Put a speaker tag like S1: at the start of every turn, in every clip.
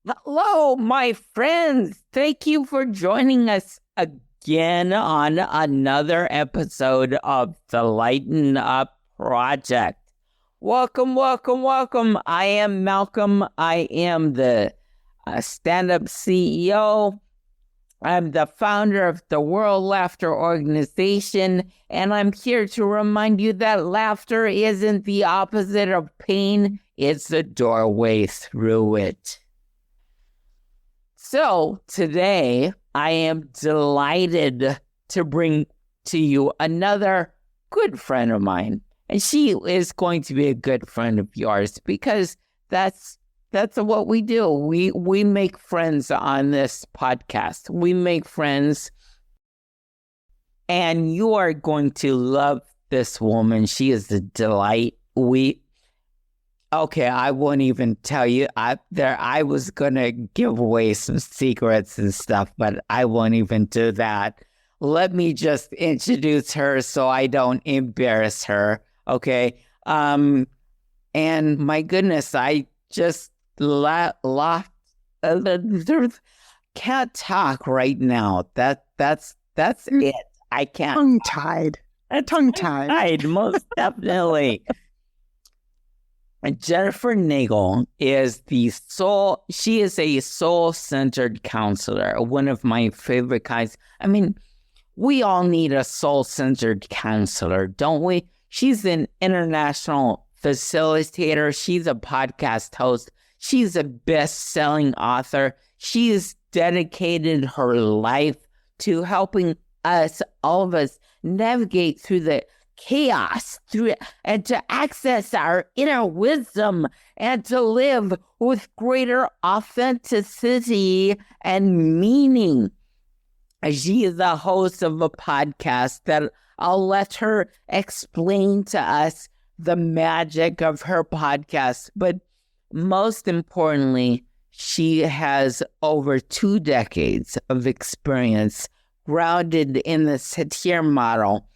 S1: Hello, my friends. Thank you for joining us again on another episode of the Lighten Up Project. Welcome, welcome, welcome. I am Malcolm. I am the stand-up CEO. I'm the founder of the World Laughter Organization, and I'm here to remind you that laughter isn't the opposite of pain. It's the doorway through it. So today, I am delighted to bring to you another good friend of mine. And she is going to be a good friend of yours because that's what we do. We make friends on this podcast. We make friends, and you are going to love this woman. She is a delight. Okay, I won't even tell you. I was gonna give away some secrets and stuff, but I won't even do that. Let me just introduce her so I don't embarrass her. Okay. And my goodness, I just can't talk right now. That's it. I can't.
S2: Tongue-tied,
S1: Most definitely. And Jennifer Nagel is she is a soul-centered counselor, one of my favorite kinds. I mean, we all need a soul-centered counselor, don't we? She's an international facilitator. She's a podcast host. She's a best-selling author. She has dedicated her life to helping all of us, navigate through the chaos and to access our inner wisdom and to live with greater authenticity and meaning. She is the host of a podcast that I'll let her explain to us the magic of her podcast. But most importantly, she has over 2 decades of experience grounded in the Satir Model.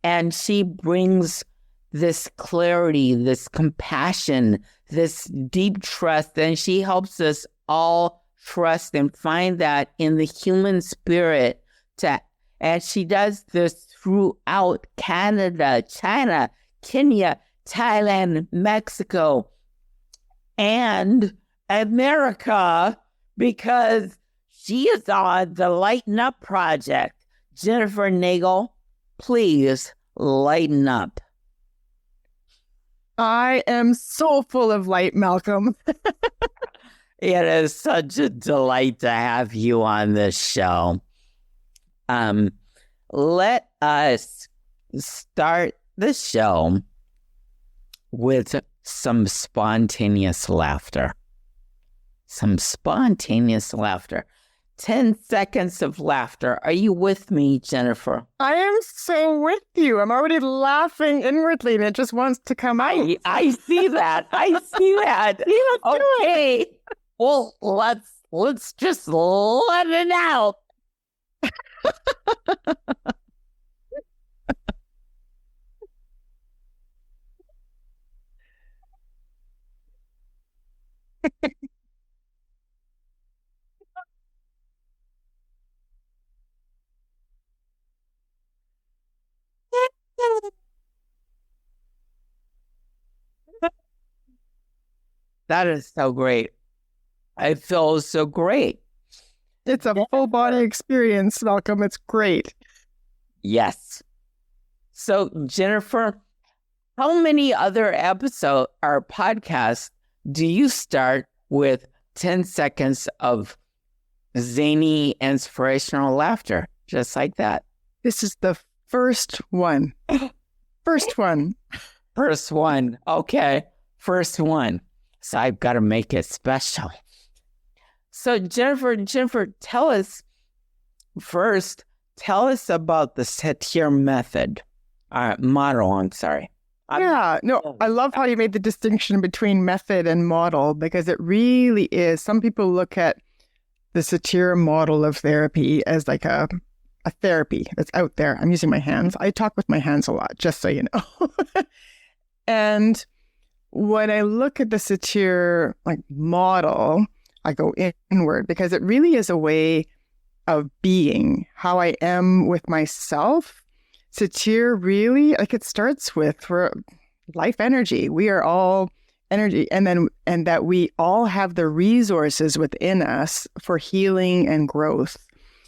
S1: And she brings this clarity, this compassion, this deep trust, and she helps us all trust and find that in the human spirit. And she does this throughout Canada, China, Kenya, Thailand, Mexico, and America, because she is on the Lighten Up Project. Jennifer Nagel, please lighten up.
S2: I am so full of light, Malcolm.
S1: It is such a delight to have you on this show. Let us start the show with some spontaneous laughter. 10 seconds of laughter. Are you with me, Jennifer?
S2: I am so with you. I'm already laughing inwardly, and it just wants to come out.
S1: I see that. Okay. Well, let's just let it out. That is so great. It feels so great.
S2: It's a full body experience, Malcolm. It's great.
S1: Yes. So, Jennifer, how many other episodes or podcasts do you start with 10 seconds of zany, inspirational laughter, just like that?
S2: This is the first one. First one.
S1: Okay. First one. So I've got to make it special. So Jennifer, tell us about the Satir model. I'm sorry.
S2: I love how you made the distinction between method and model, because it really is. Some people look at the Satir model of therapy as like a therapy that's out there. I'm using my hands. I talk with my hands a lot, just so you know. And when I look at the Satir model, I go inward, because it really is a way of being, how I am with myself. Satir really, like, it starts with life energy. We are all energy, and that we all have the resources within us for healing and growth.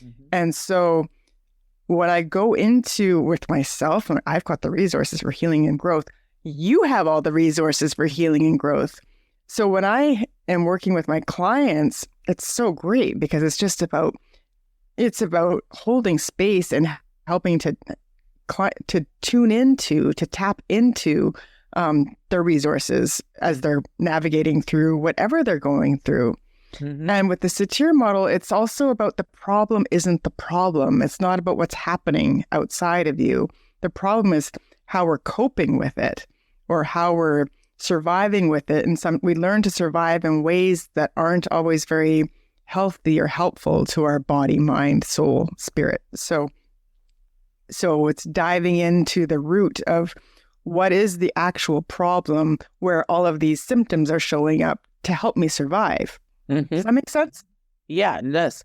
S2: Mm-hmm. And so what I go into with myself, and I've got the resources for healing and growth, you have all the resources for healing and growth. So when I am working with my clients, it's so great, because it's about holding space and helping to tune into, to tap into their resources as they're navigating through whatever they're going through. Mm-hmm. And with the Satir model, it's also about the problem isn't the problem. It's not about what's happening outside of you. The problem is how we're coping with it, or how we're surviving with it. And we learn to survive in ways that aren't always very healthy or helpful to our body, mind, soul, spirit. So it's diving into the root of what is the actual problem, where all of these symptoms are showing up to help me survive. Mm-hmm. Does that make sense?
S1: Yeah, it does.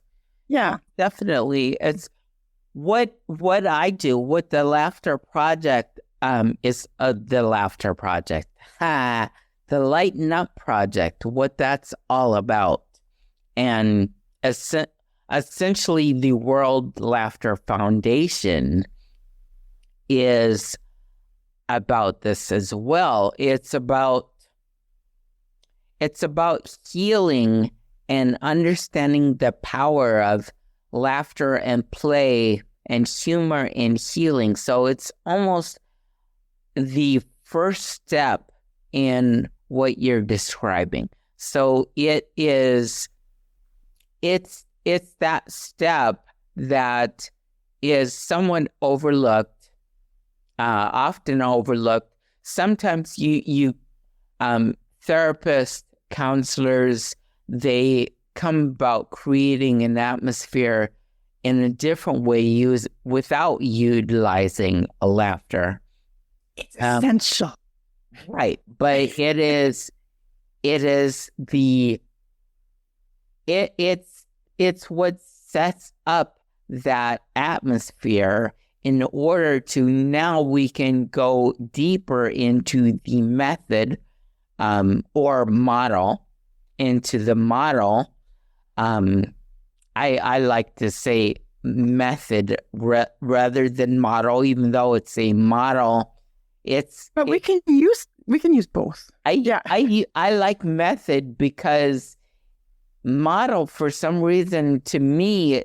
S2: Yeah,
S1: definitely. It's what I do with the Laughter Project is the Laughter Project. The Lighten Up Project, what that's all about. And essentially the World Laughter Foundation is about this as well. It's about healing and understanding the power of laughter and play and humor in healing. So it's almost the first step in what you're describing. So it's that step that is somewhat overlooked, often overlooked. Sometimes you therapists, counselors, they come about creating an atmosphere in a different way without utilizing laughter.
S2: It's essential.
S1: Right. But it's what sets up that atmosphere in order to now we can go deeper into the method or model, into the model. I like to say method rather than model, even though it's a model.
S2: We can use both.
S1: I like method because model, for some reason, to me,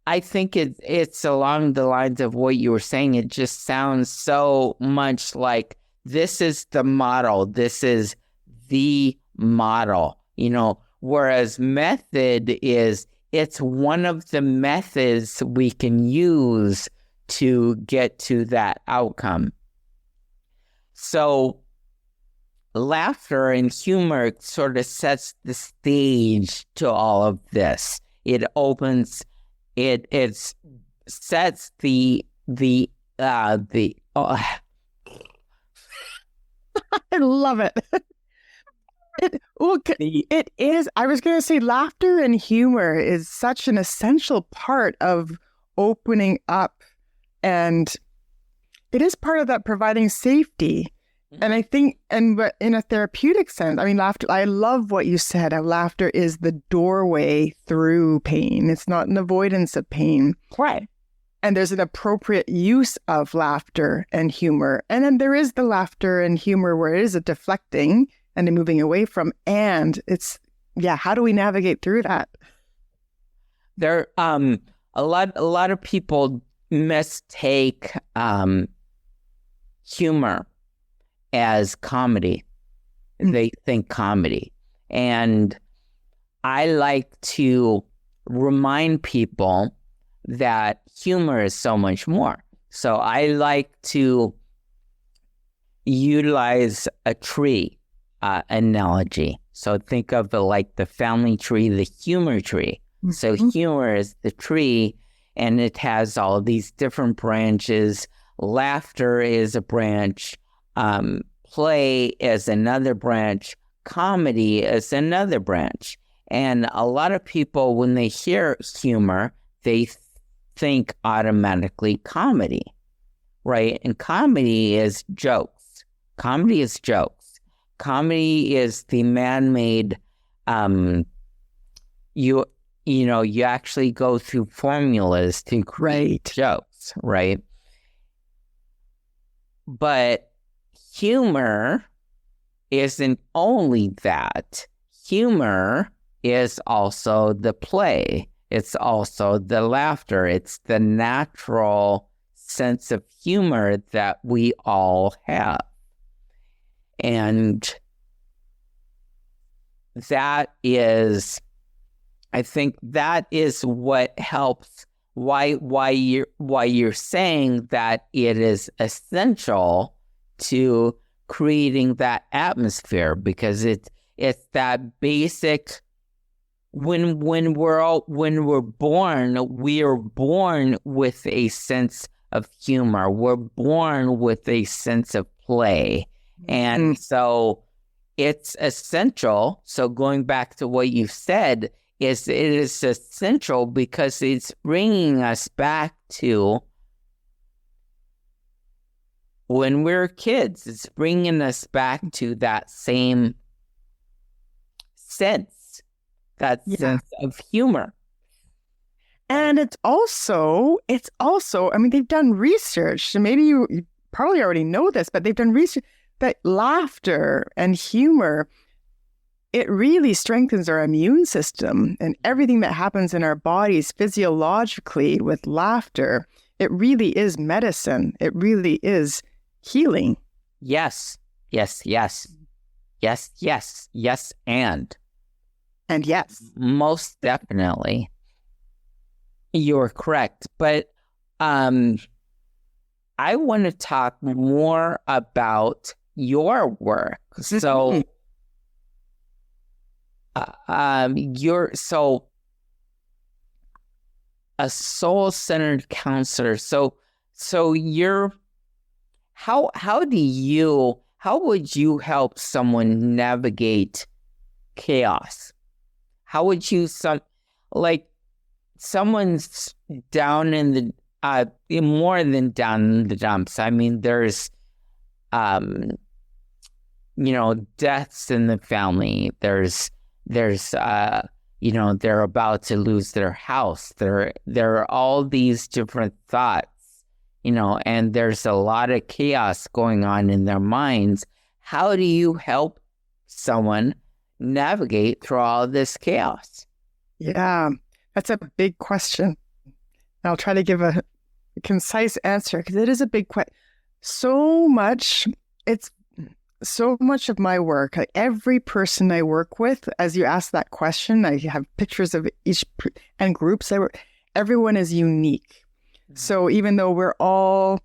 S1: I think it's along the lines of what you were saying. It just sounds so much like this is the model. This is the model, whereas method it's one of the methods we can use to get to that outcome. So laughter and humor sort of sets the stage to all of this. It opens, it sets the I
S2: love it. It is. I was going to say laughter and humor is such an essential part of opening up, and it is part of that providing safety. And I think, but in a therapeutic sense, I mean, laughter, I love what you said, how laughter is the doorway through pain. It's not an avoidance of pain.
S1: Right.
S2: And there's an appropriate use of laughter and humor. And then there is the laughter and humor where it is a deflecting and a moving away from. And it's, how do we navigate through that?
S1: There, a lot of people mistake humor as comedy. They think comedy. And I like to remind people that humor is so much more. So I like to utilize a tree analogy. So think of like the family tree, the humor tree. Mm-hmm. So humor is the tree, and it has all these different branches. Laughter is a branch. Play is another branch. Comedy is another branch. And a lot of people, when they hear humor, they think automatically comedy, right? And comedy is jokes. Comedy is jokes. Comedy is the man-made, you actually go through formulas to create jokes, right? But humor isn't only that. Humor is also the play. It's also the laughter. It's the natural sense of humor that we all have. And that is, I think that is what helps why you're saying that it is essential to creating that atmosphere, because it's that basic. When we're born, we are born with a sense of humor. We're born with a sense of play, and so it's essential. So going back to what you said, it is essential because it's bringing us back to when we're kids. It's bringing us back to that same sense, sense of humor.
S2: And it's also, I mean, they've done research, and maybe you probably already know this, but they've done research that laughter and humor, it really strengthens our immune system, and everything that happens in our bodies physiologically with laughter. It really is medicine. It really is healing.
S1: Yes. And
S2: yes.
S1: Most definitely. You're correct. But I want to talk more about your work. So you're a soul-centered counselor. So you're how would you help someone navigate chaos? How would you someone's down in the more than down in the dumps? I mean, there's deaths in the family. There's they're about to lose their house. There are all these different thoughts, and there's a lot of chaos going on in their minds. How do you help someone navigate through all this chaos?
S2: Yeah, that's a big question. I'll try to give a concise answer, because it is a big question. So much of my work, like every person I work with, as you ask that question, I have pictures of each and groups I work. Everyone is unique. So even though we're all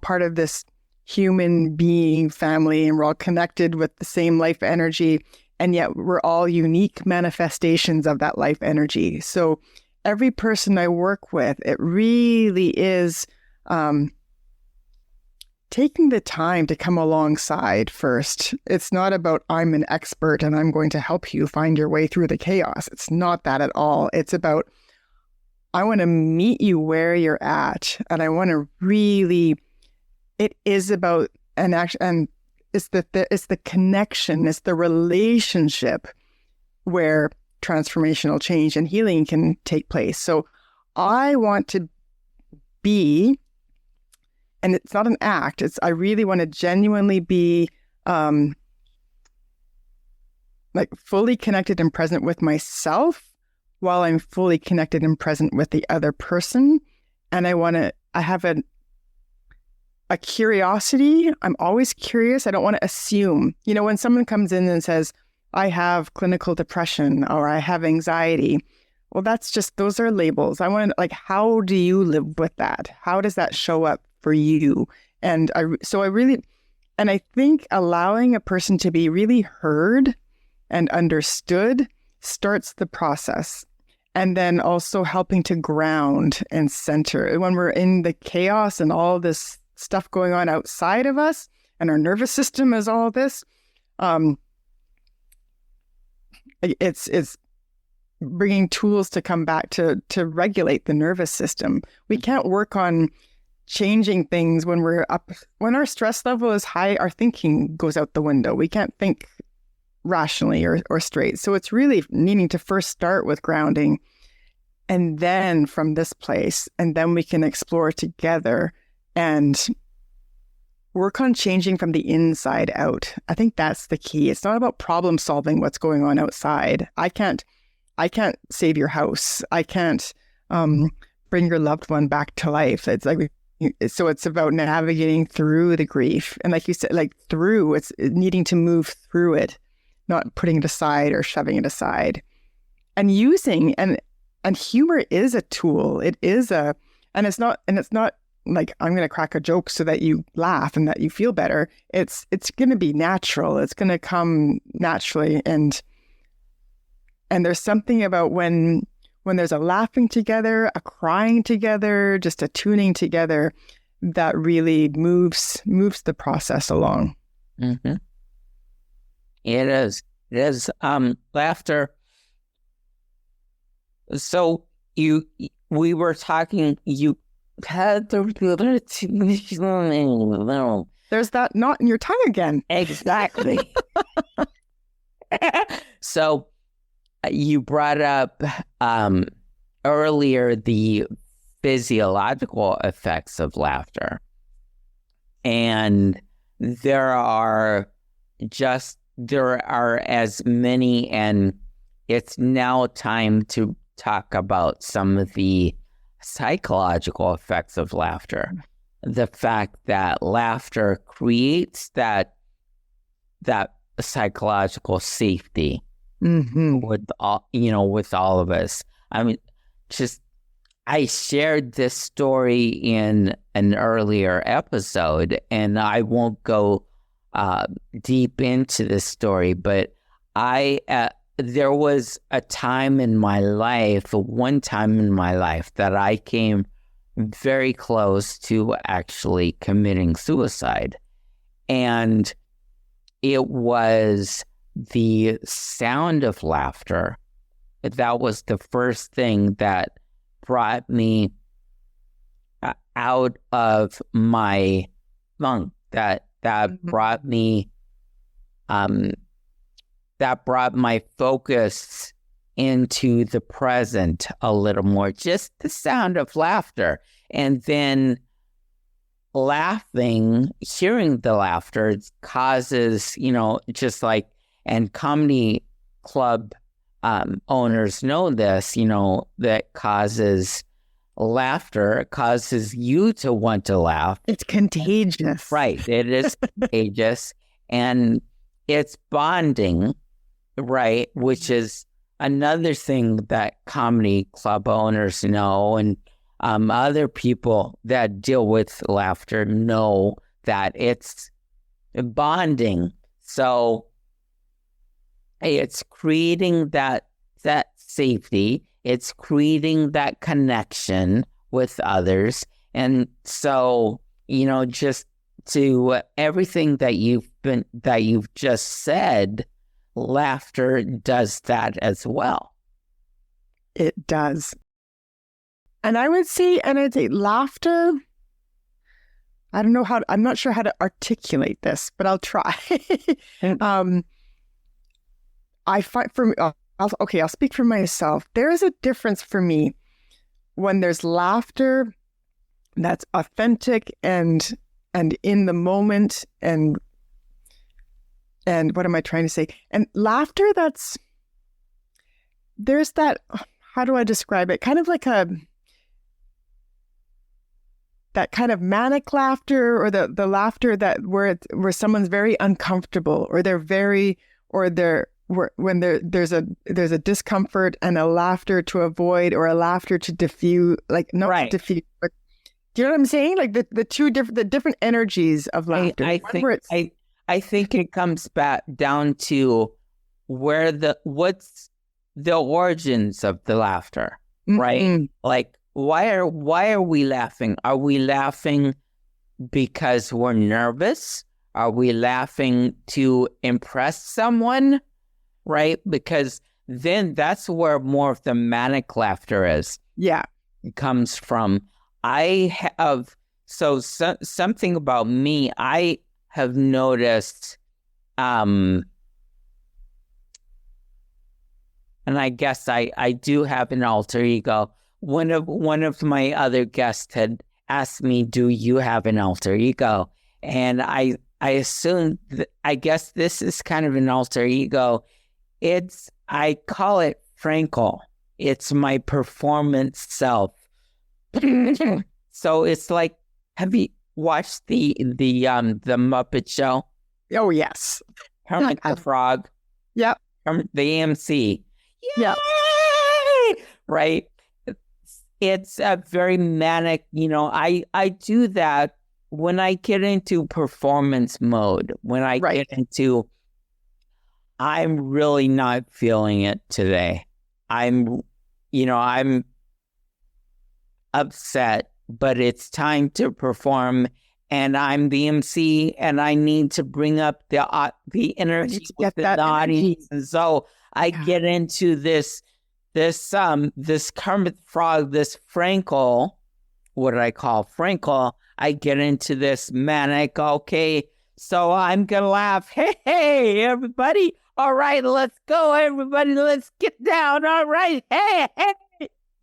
S2: part of this human being family, and we're all connected with the same life energy, and yet we're all unique manifestations of that life energy. So every person I work with, it really is taking the time to come alongside first. It's not about I'm an expert and I'm going to help you find your way through the chaos. It's not that at all. It's about, I want to meet you where you're at, and I want to really, it is about an action, and it's the connection, it's the relationship where transformational change and healing can take place. So I want to be, and it's not an act, I really want to genuinely be fully connected and present with myself, while I'm fully connected and present with the other person. And I have a curiosity. I'm always curious. I don't want to assume. When someone comes in and says, I have clinical depression or I have anxiety, well, those are labels. I want to, how do you live with that? How does that show up for you? And I think allowing a person to be really heard and understood starts the process. And then also helping to ground and center. When we're in the chaos and all this stuff going on outside of us, and our nervous system is all this, it's bringing tools to come back to regulate the nervous system. We can't work on changing things when we're up. When our stress level is high, our thinking goes out the window. We can't think rationally or straight. So it's really needing to first start with grounding, and then from this place, and then we can explore together and work on changing from the inside out. I think that's the key. It's not about problem solving what's going on outside. I can't save your house. I can't bring your loved one back to life. It's like, so it's about navigating through the grief. And like you said, like through, it's needing to move through it, not putting it aside or shoving it aside. And using, and humor is a tool. It is and it's not like, I'm going to crack a joke so that you laugh and that you feel better. It's going to be natural. It's going to come naturally. And there's something about when there's a laughing together, a crying together, just a tuning together, that really moves the process along.
S1: Mm-hmm. It is. Laughter. So we were talking, you had there's
S2: that knot in your tongue again.
S1: Exactly. So you brought up earlier the physiological effects of laughter, and there are as many, and it's now time to talk about some of the psychological effects of laughter. The fact that laughter creates that psychological safety with all of us. I mean, I shared this story in an earlier episode, and I won't go deep into this story, but there was one time in my life that I came very close to actually committing suicide. And it was the sound of laughter. That was the first thing that brought me out of my funk, that brought me that brought my focus into the present a little more, just the sound of laughter. And then hearing the laughter causes, just like, and comedy club owners know this, that causes laughter, causes you to want to laugh.
S2: It's contagious.
S1: Right. It is contagious. And it's bonding, right? Which is another thing that comedy club owners know, and other people that deal with laughter know that it's bonding. So it's creating that safety. It's creating that connection with others. And so, just to everything that you've just said, laughter does that as well.
S2: It does. And I'd say laughter, I'm not sure how to articulate this, but I'll try. I find I'll speak for myself. There is a difference for me when there's laughter that's authentic and in the moment, and what am I trying to say? And laughter there's that, how do I describe it? Kind of like that kind of manic laughter, or the laughter that where someone's very uncomfortable, or when there's a discomfort, and a laughter to avoid, or a laughter to diffuse, diffuse. But do you know what I'm saying? Like the different energies of laughter.
S1: I think it comes back down to what's the origins of the laughter, right? Mm-hmm. Like, why are we laughing? Are we laughing because we're nervous? Are we laughing to impress someone? Right? Because then that's where more of the manic laughter is.
S2: Yeah.
S1: It comes from. Something about me, I have noticed, and I guess I do have an alter ego. One of my other guests had asked me, "Do you have an alter ego?" And I assumed, I guess this is kind of an alter ego. I call it Frankel. It's my performance self. So it's like, have you watched the Muppet Show?
S2: Oh, yes.
S1: Kermit the Frog?
S2: Yep.
S1: From the AMC.
S2: Yeah.
S1: Right? It's a very manic, I do that when I get into performance mode, when I get into, I'm really not feeling it today. I'm upset, but it's time to perform, and I'm the MC, and I need to bring up the energy with the audience. And so I get into this Kermit Frog, this Frankel, what I call Frankel. I get into this manic, okay, so I'm gonna laugh. Hey, everybody. All right, let's go, everybody. Let's get down. All right. Hey.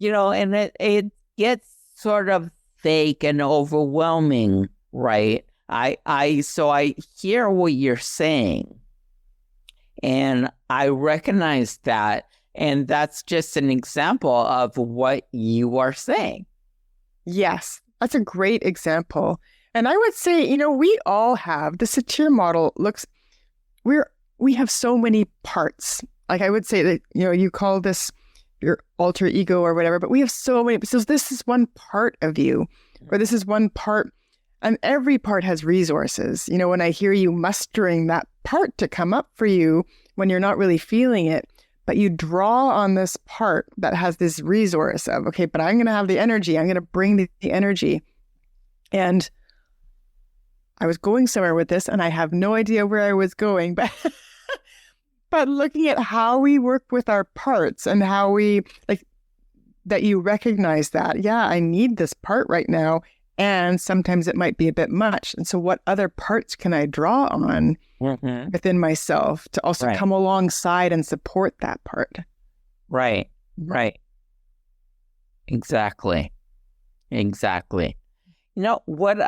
S1: And it gets sort of fake and overwhelming, right? So I hear what you're saying, and I recognize that, and that's just an example of what you are saying.
S2: Yes, that's a great example. And I would say, we all have the Satir model we have so many parts. Like I would say that, you call this your alter ego or whatever, but we have so many. So this is one part of you, or this is one part, and every part has resources. When I hear you mustering that part to come up for you when you're not really feeling it, but you draw on this part that has this resource of, okay, but I'm going to have the energy. I'm going to bring the energy. And I was going somewhere with this, and I have no idea where I was going, but but looking at how we work with our parts and how we, like, that you recognize that, I need this part right now, and sometimes it might be a bit much. And so what other parts can I draw on within myself to also come alongside and support that part? Right.
S1: Exactly. What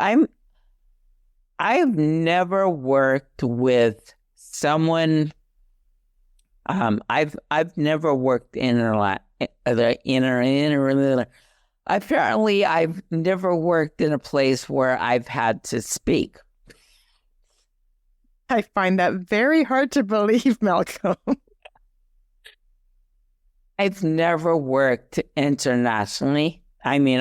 S1: I've never worked with someone. I've never worked apparently I've never worked in a place where I've had to speak.
S2: I find that very hard to believe, Malcolm.
S1: I've never worked internationally. I mean,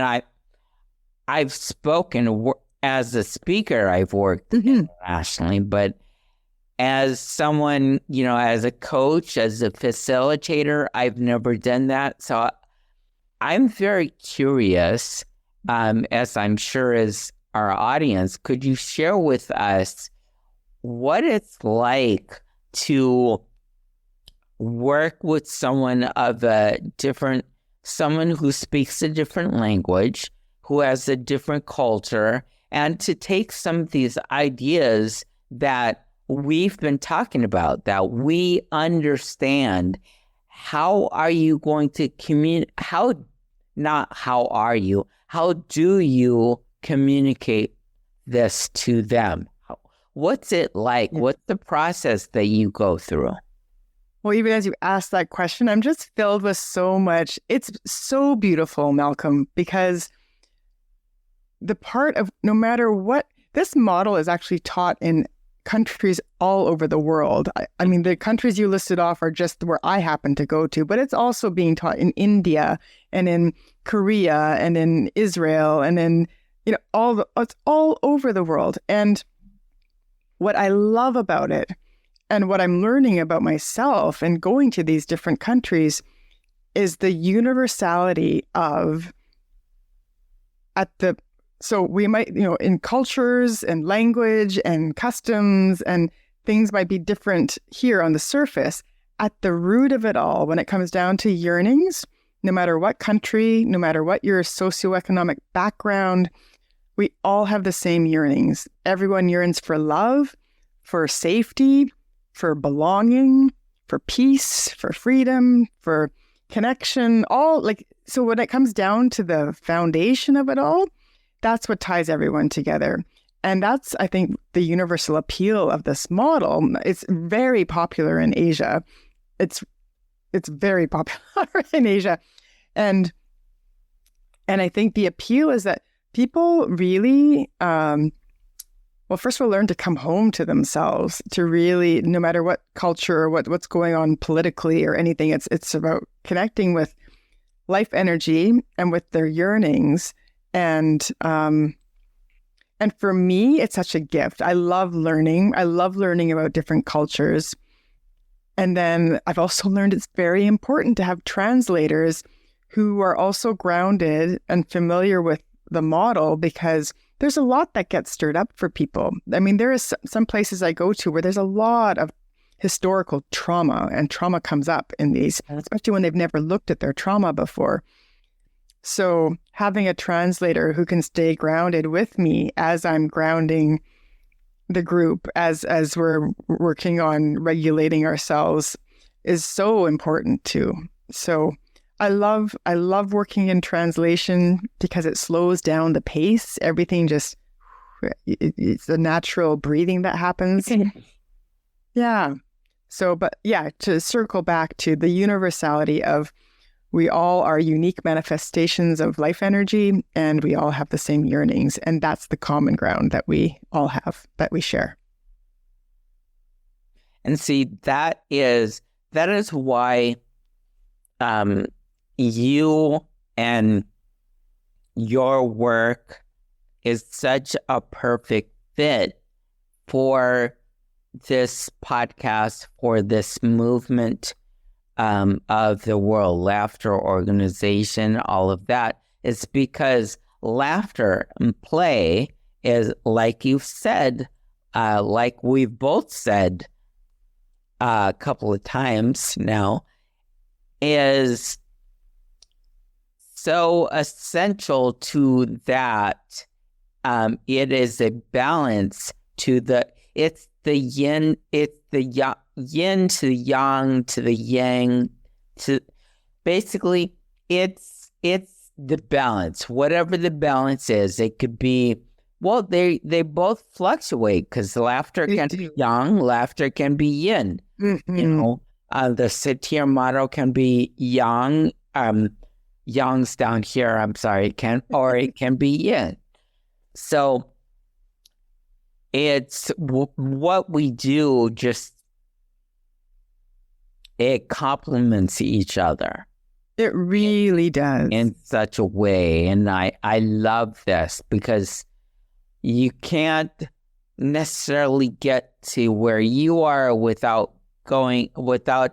S1: I've spoken as a speaker. I've worked internationally, but as someone, as a coach, as a facilitator, I've never done that. So I'm very curious, as I'm sure is our audience, could you share with us what it's like to work with someone who speaks a different language, who has a different culture, and to take some of these ideas that we've been talking about, that we understand. How are you going to communicate? How do you communicate this to them? What's it like? What's the process that you go through?
S2: Well, even as you ask that question, I'm just filled with so much. It's so beautiful, Malcolm, because the part of, no matter what, this model is actually taught in countries all over the world. I mean, the countries you listed off are just where I happen to go to, but it's also being taught in India and in Korea and in Israel and in, it's all over the world. And what I love about it, and what I'm learning about myself and going to these different countries, is the universality of so we might, in cultures and language and customs and things might be different here on the surface. at the root of it all, when it comes down to yearnings, no matter what country, no matter what your socioeconomic background, we all have the same yearnings. Everyone yearns for love, for safety, for belonging, for peace, for freedom, for connection, so when it comes down to the foundation of it all, that's what ties everyone together. And that's, I think, the universal appeal of this model. It's very popular in Asia. It's very popular in Asia. And I think the appeal is that people really, first of all, learn to come home to themselves, to really, no matter what culture or what's going on politically or anything, it's about connecting with life energy and with their yearnings. And for me, it's such a gift. I love learning. I love learning about different cultures. And then I've also learned it's very important to have translators who are also grounded and familiar with the model, because there's a lot that gets stirred up for people. I mean, there is some places I go to where there's a lot of historical trauma, and trauma comes up in these, especially when they've never looked at their trauma before. So having a translator who can stay grounded with me as I'm grounding the group, as we're working on regulating ourselves, is so important too. So I love working in translation because it slows down the pace. Everything it's a natural breathing that happens. Yeah. So, but yeah, to circle back to the universality of, we all are unique manifestations of life energy, and we all have the same yearnings. And that's the common ground that we all have, that we share.
S1: And see, that is why you and your work is such a perfect fit for this podcast, for this movement of the World Laughter Organization, all of that. It's because laughter and play is, like you've said, like we've both said a couple of times now, is so essential to that. It is a balance to it's the yin, it's the yin to the yang to the yang, to basically it's the balance, whatever the balance is. It could be, well, they both fluctuate, because laughter can be yang, laughter can be yin. Mm-hmm. You know, the Satir Model can be yang, yang's down here, I'm sorry, it can be yin. So it's what we do, just it complements each other.
S2: It really does.
S1: In such a way. And I love this, because you can't necessarily get to where you are without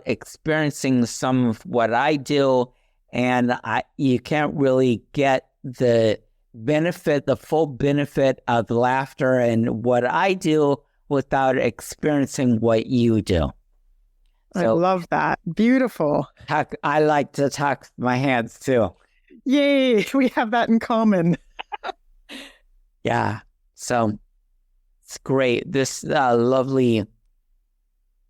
S1: experiencing some of what I do. And you can't really get the full benefit of laughter and what I do without experiencing what you do.
S2: So, I love that. Beautiful.
S1: I like to talk with my hands too.
S2: Yay, we have that in common.
S1: Yeah. So it's great. This lovely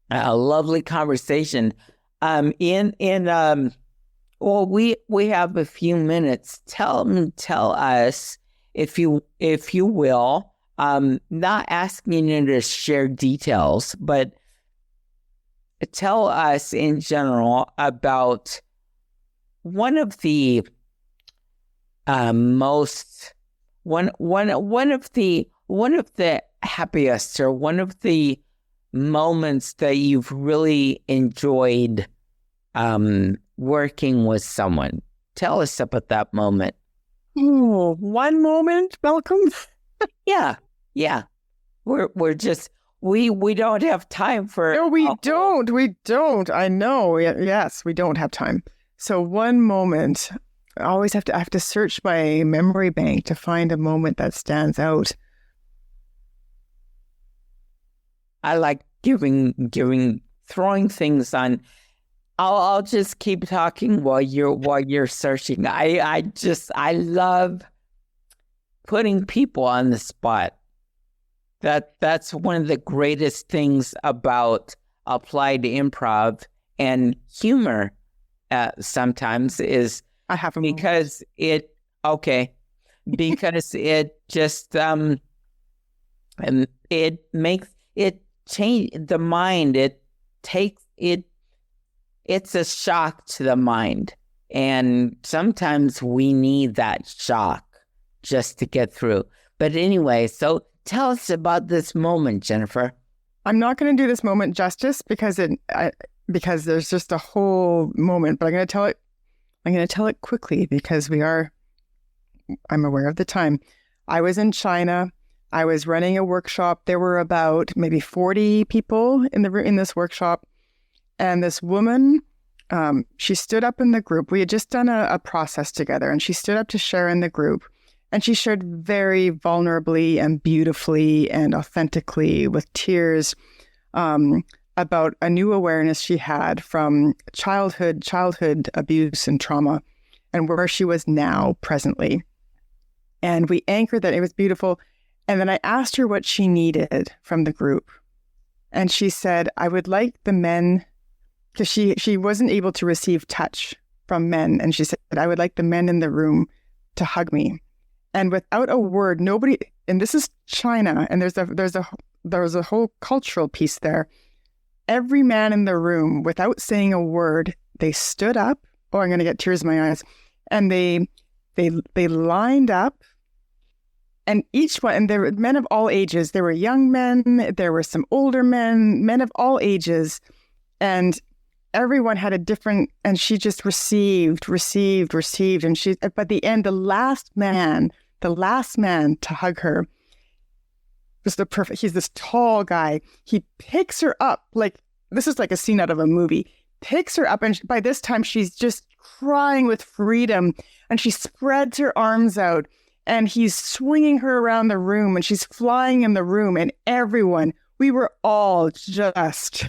S1: conversation. Well, we have a few minutes. Tell us, if you will, not asking you to share details, but tell us in general about one of the happiest, or one of the moments that you've really enjoyed working with someone. Tell us about that moment.
S2: Oh, one moment, Malcolm?
S1: Yeah. We're just we don't have time for.
S2: No, we don't. I know. Yes, we don't have time. So one moment. I have to search my memory bank to find a moment that stands out.
S1: I like throwing things on I'll just keep talking while you're searching. I love putting people on the spot. That's one of the greatest things about applied improv and humor. Sometimes is
S2: I have a
S1: because it just and it makes it change the mind. It takes it. It's a shock to the mind, and sometimes we need that shock just to get through. But anyway, so tell us about this moment, Jennifer.
S2: I'm not going to do this moment justice because there's just a whole moment, but I'm going to tell it quickly because I'm aware of the time. I was in China. I was running a workshop. There were about maybe 40 people in this workshop. And this woman, she stood up in the group. We had just done a process together, and she stood up to share in the group. And she shared very vulnerably and beautifully and authentically with tears about a new awareness she had from childhood abuse and trauma and where she was now presently. And we anchored that. It was beautiful. And then I asked her what she needed from the group. And she said, I would like the men, because she wasn't able to receive touch from men. And she said, I would like the men in the room to hug me. And without a word, nobody, and this is China, and there's a whole cultural piece there. Every man in the room, without saying a word, they stood up. Oh, I'm going to get tears in my eyes. And they lined up. And each one, and there were men of all ages. There were young men, there were some older men of all ages. And everyone had a different, and she just received. And she, by the end, the last man to hug her was he's this tall guy. He picks her up, like, this is like a scene out of a movie, picks her up. And by this time, she's just crying with freedom. And she spreads her arms out. And he's swinging her around the room, and she's flying in the room, and everyone, we were all just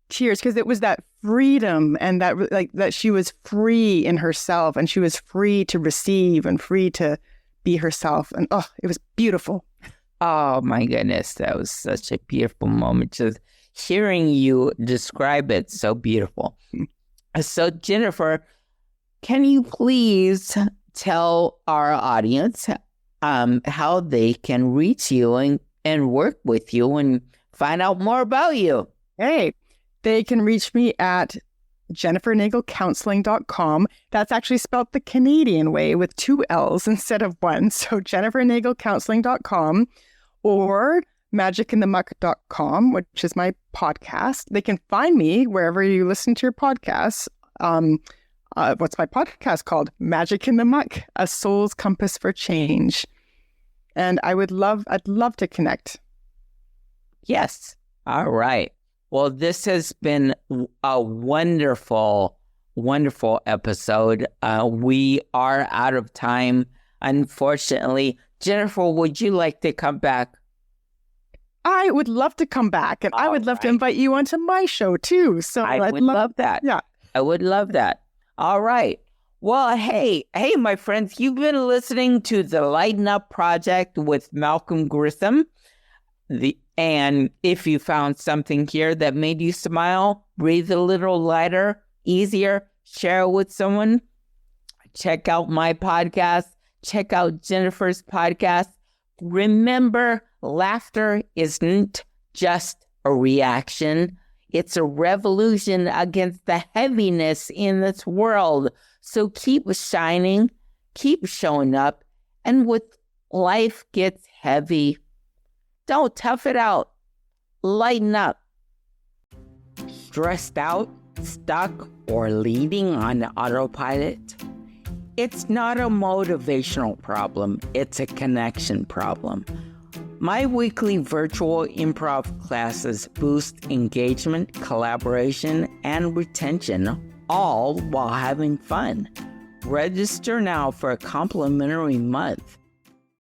S2: tears, because it was that freedom and that she was free in herself, and she was free to receive and free to be herself. And it was beautiful.
S1: Oh my goodness, that was such a beautiful moment. Just hearing you describe it, so beautiful. So Jennifer, can you please tell our audience how they can reach you and work with you and find out more about you?
S2: Hey, they can reach me at jennifernagelcounseling.com. That's actually spelled the Canadian way with 2 L's instead of 1. So jennifernagelcounseling.com or magicinthemuck.com, which is my podcast. They can find me wherever you listen to your podcasts. What's my podcast called? Magic in the Muck, A Soul's Compass for Change. And I'd love to connect.
S1: Yes. All right. Well, this has been a wonderful, wonderful episode. We are out of time, unfortunately. Jennifer, would you like to come back?
S2: I would love to come back, and I would love to invite you onto my show too. So
S1: I would love that.
S2: Yeah.
S1: I would love that. All right. Well, hey, my friends, you've been listening to the Lighten Up Project with Malcolm Grissom. And if you found something here that made you smile, breathe a little lighter, easier, share it with someone, check out my podcast, check out Jennifer's podcast. Remember, laughter isn't just a reaction. It's a revolution against the heaviness in this world. So keep shining, keep showing up, and when life gets heavy, don't tough it out. Lighten up. Stressed out, stuck, or leading on autopilot? It's not a motivational problem. It's a connection problem. My weekly virtual improv classes boost engagement, collaboration, and retention, all while having fun. Register now for a complimentary month